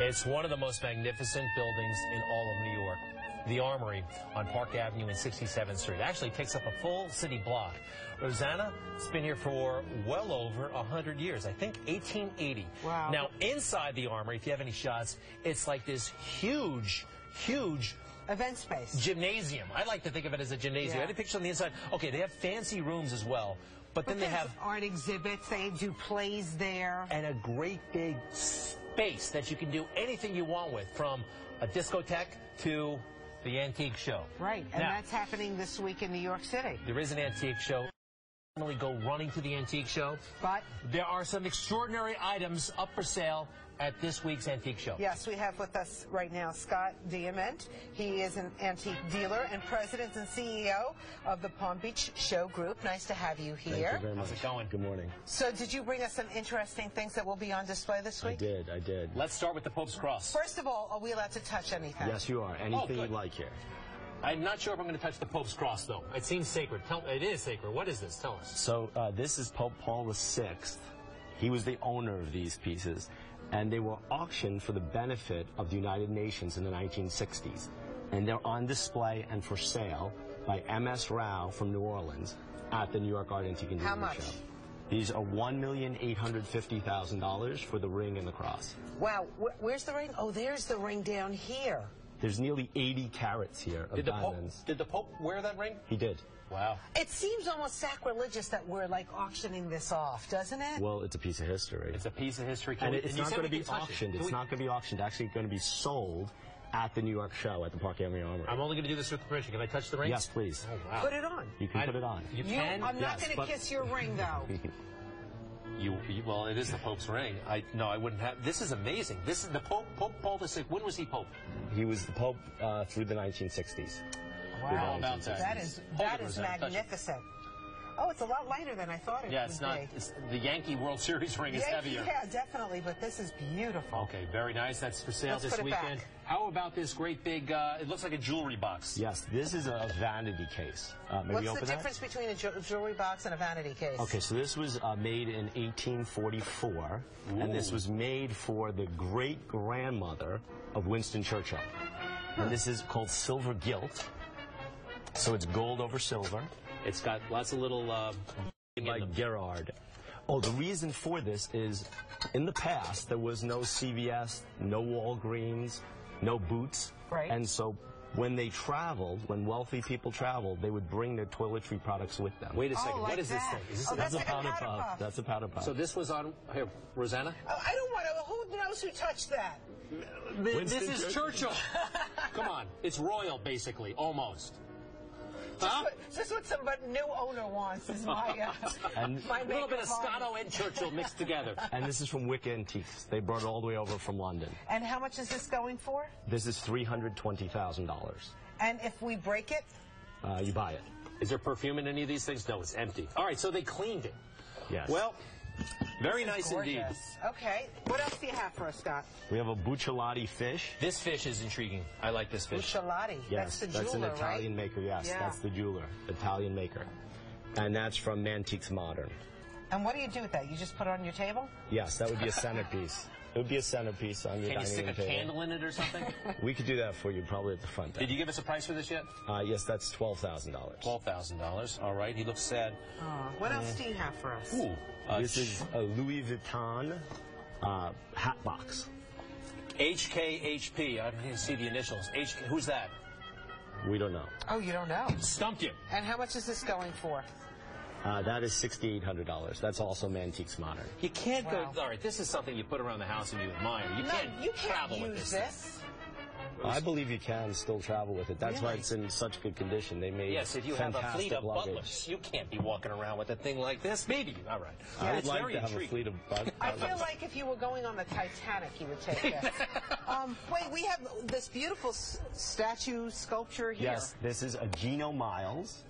It's one of the most magnificent buildings in all of New York. The Armory on Park Avenue and 67th Street. Actually takes up a full city block. Rosanna, it's been here for well over 100 years. I think 1880. Wow. Now, inside the Armory, if you have any shots, it's like this huge event space. Gymnasium. I like to think of it as a gymnasium. Yeah. I had a picture on the inside. Okay, they have fancy rooms as well. But then they have art exhibits. They do plays there. And a great big space that you can do anything you want with, from a discotheque to the antique show. Right, and now, that's happening this week in New York City. There is an antique show. Normally go running to the antique show, but there are some extraordinary items up for sale at this week's antique show. Yes, we have with us right now Scott Diament. He is an antique dealer and president and CEO of the Palm Beach Show Group. Nice to have you here. Thank you very much. How's it going? Good morning. So did you bring us some interesting things that will be on display this week? I did. Let's start with the Pope's Cross. First of all, are we allowed to touch anything? Yes, you are. Anything you'd like here. I'm not sure if I'm going to touch the Pope's Cross, though. It seems sacred. It is sacred. What is this? Tell us. So this is Pope Paul VI. He was the owner of these pieces, and they were auctioned for the benefit of the United Nations in the 1960s. And they're on display and for sale by M.S. Rao from New Orleans at the New York Art Antique and Jewelry How much? Show. These are $1,850,000 for the ring and the cross. Wow. Where's the ring? Oh, there's the ring down here. There's nearly 80 carats here of diamonds. Did the Pope wear that ring? He did. Wow. It seems almost sacrilegious that we're like auctioning this off, doesn't it? Well, it's a piece of history. It's a piece of history. And it's not going to be auctioned. It's not going to be auctioned. It's actually going to be sold at the New York show at the Park Avenue Armory. I'm only going to do this with permission. Can I touch the ring? Yes, please. Oh, wow. Put it on. You can put it on. You can? I'm not going to kiss your ring, though. Well, it is the Pope's ring. No, I wouldn't have. This is amazing. This is the Pope Paul VI. When was he Pope? He was the Pope through the 1960s. Wow, about that. That is magnificent. Oh, it's a lot lighter than I thought it would be. Yeah, it's not. The Yankee World Series ring is heavier. Yeah, definitely, but this is beautiful. Okay, very nice. That's for sale this weekend. Back. How about this great big, it looks like a jewelry box. Yes, this is a vanity case. What's the difference between a jewelry box and a vanity case? Okay, so this was made in 1844, and this was made for the great-grandmother of Winston Churchill. And this is called silver gilt, so it's gold over silver. It's got lots of little... by Gerard. Oh, the reason for this is, in the past, there was no CVS, no Walgreens, no Boots. Right. And so when they traveled, when wealthy people traveled, they would bring their toiletry products with them. Wait a second. Like what is this thing? Is this that's a like powder puff. That's a powder puff. So this was on... Here, Rosanna? Oh, I don't want to... Who knows who touched that? This is Churchill. Come on. It's royal, basically. Almost. Just what some new owner wants is my my a little bit of Scotto and Churchill mixed together. And this is from Wick Antiques. They brought it all the way over from London. And how much is this going for? This is $320,000. And if we break it? You buy it. Is there perfume in any of these things? No, it's empty. All right, so they cleaned it. Yes. Well, very nice indeed. Okay. What else do you have for us, Scott? We have a bucciolati fish. This fish is intriguing. I like this fish. Bucciolati. Yes, that's the jeweler, that's an Italian maker. Yes, yeah. That's the jeweler, Italian maker. And that's from Mantiques Modern. And what do you do with that? You just put it on your table? Yes, that would be a centerpiece. It would be a centerpiece on your dining room table. Can you stick a candle in it or something? We could do that for you, probably at the front desk. Did you give us a price for this yet? Yes, that's $12,000. $12,000. All right. He looks sad. What else do you have for us? Ooh. This is a Louis Vuitton hat box. HKHP. I don't even see the initials. Who's that? We don't know. Oh, you don't know? Stumped you. And how much is this going for? That is $6,800. That's also Mantiques Modern. You can't go... All right, this is something you put around the house and you admire. You can't travel with this. I believe you can still travel with it. That's why it's in such good condition. They made Yes, if you have a fleet of luggage. butlers, you can't be walking around with a thing like this. Maybe. All right. I would like to have a fleet of butlers. I feel like if you were going on the Titanic, you would take this. Wait, we have this beautiful statue sculpture here. Yes, this is a Gino Miles,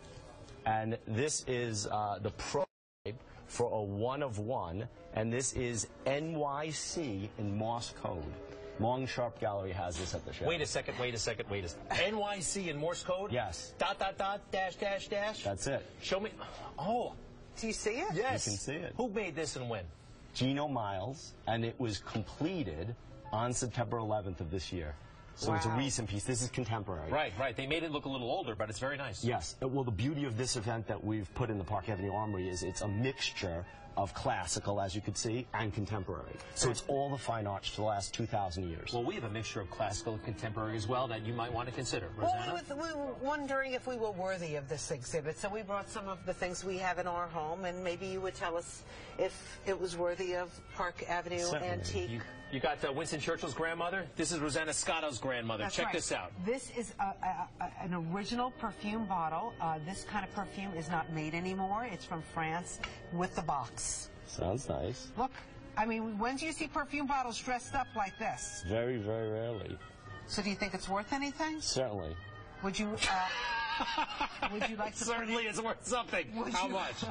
and this is the prototype for a 1 of 1, and this is NYC in Morse code. Long Sharp Gallery has this at the show. Wait a second. NYC in Morse code? Yes. ... Dash. That's it. Show me. Oh. Do you see it? Yes. You can see it. Who made this and when? Gino Miles, and it was completed on September 11th of this year. So it's a recent piece. This is contemporary. Right, right. They made it look a little older, but it's very nice. Yes. Well, the beauty of this event that we've put in the Park Avenue Armory is it's a mixture of classical, as you could see, and contemporary. So it's all the fine arts for the last 2,000 years. Well, we have a mixture of classical and contemporary as well that you might want to consider. Rosanna? Well, we were wondering if we were worthy of this exhibit, so we brought some of the things we have in our home, and maybe you would tell us if it was worthy of Park Avenue Certainly. Antique. You got Winston Churchill's grandmother. This is Rosanna Scotto's grandmother. That's Check right. this out. This is an original perfume bottle. This kind of perfume is not made anymore. It's from France with the box. Sounds nice. Look, I mean, when do you see perfume bottles dressed up like this? Very, very rarely. So do you think it's worth anything? Certainly. Would you like to Certainly it's worth something. How much?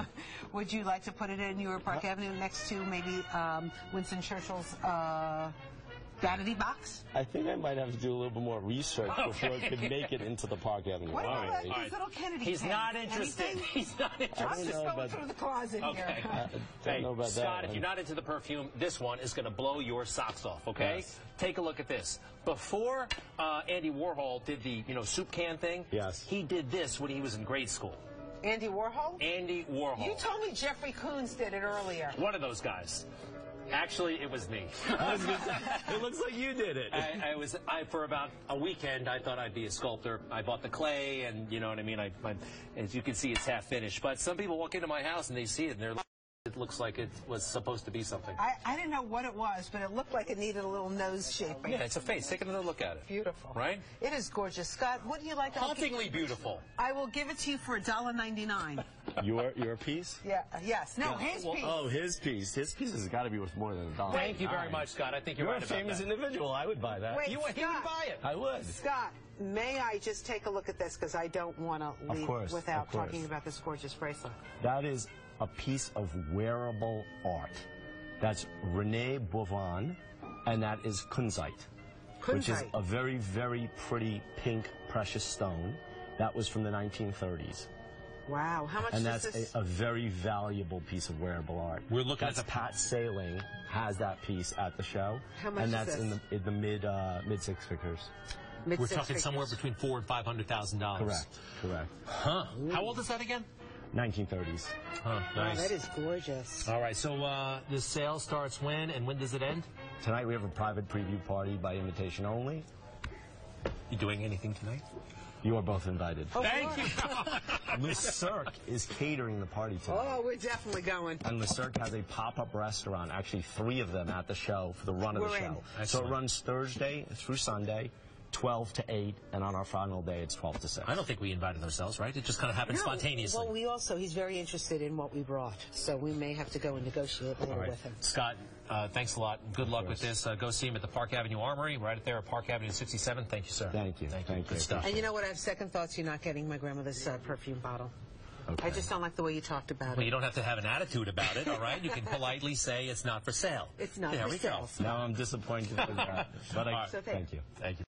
Would you like to put it in your Park Avenue next to maybe Winston Churchill's vanity box? I think I might have to do a little bit more research before it could make it into the Park Avenue What about Armory. these little Kennedy He's pins? not interested. Anything? He's not interested. I'm just know going about- through the closet Okay. here. Hey, know about Scott, that if you're not into the perfume, this one is going to blow your socks off, okay? Yes. Take a look at this. Before Andy Warhol did the, soup can thing, Yes. he did this when he was in grade school. Andy Warhol? Andy Warhol. You told me Jeffrey Koons did it earlier. One of those guys. Actually, it was me. It looks like you did it. For about a weekend, I thought I'd be a sculptor. I bought the clay, and you know what I mean? As you can see, it's half finished. But some people walk into my house and they see it, and they're like, it looks like it was supposed to be something. I didn't know what it was, but it looked like it needed a little nose shaping. Yeah, it's a face. Take another look at it. Beautiful. Right? It is gorgeous. Scott, what do you like? Hauntingly beautiful. I will give it to you for $1.99. Your piece? Yeah. Yes. No, his piece. Oh, his piece. His piece has got to be worth more than $1. Thank you very much, Scott. I think you're You're right a about famous that. individual. I would buy that. Wait, He would Scott. buy it. I would. Scott, may I just take a look at this because I don't want to leave course, without of course. talking about this gorgeous bracelet. That is a piece of wearable art. That's Rene Boivin, and that is kunzite, which is a very, very pretty pink precious stone. That was from the 1930s. Wow. How much And is that's this? a very valuable piece of wearable art. We're looking that's at the Pat Sailing has that piece at the show. How much and is that's this? in the mid six figures. We're talking somewhere between $400,000 and $500,000. Correct. Huh? How old is that again? 1930s. Huh, nice. That is gorgeous. All right, so the sale starts when, and when does it end? Tonight we have a private preview party by invitation only. You doing anything tonight? You are both invited. Oh, Thank you. Le Cirque is catering the party tonight. Oh, we're definitely going. And Le Cirque has a pop-up restaurant, actually 3 of them at the show for the run of the We're in. show. So Excellent. it runs Thursday through Sunday, 12 to 8, and on our final day it's 12 to 6. I don't think we invited ourselves, right? It just kind of happened spontaneously. Well, he's very interested in what we brought, so we may have to go and negotiate later All right. with him. Scott, thanks a lot. Good luck with this. Go see him at the Park Avenue Armory, right there at Park Avenue 67. Thank you, sir. Thank you. Thank you. Thank Good you. stuff. And you know what? I have second thoughts. You're not getting my grandmother's perfume bottle. Okay. I just don't like the way you talked about Well, it. you don't have to have an attitude about it, all right? You can politely say it's not for sale. It's not there for we sale. go. Now I'm disappointed with that. But So thank you. Thank you.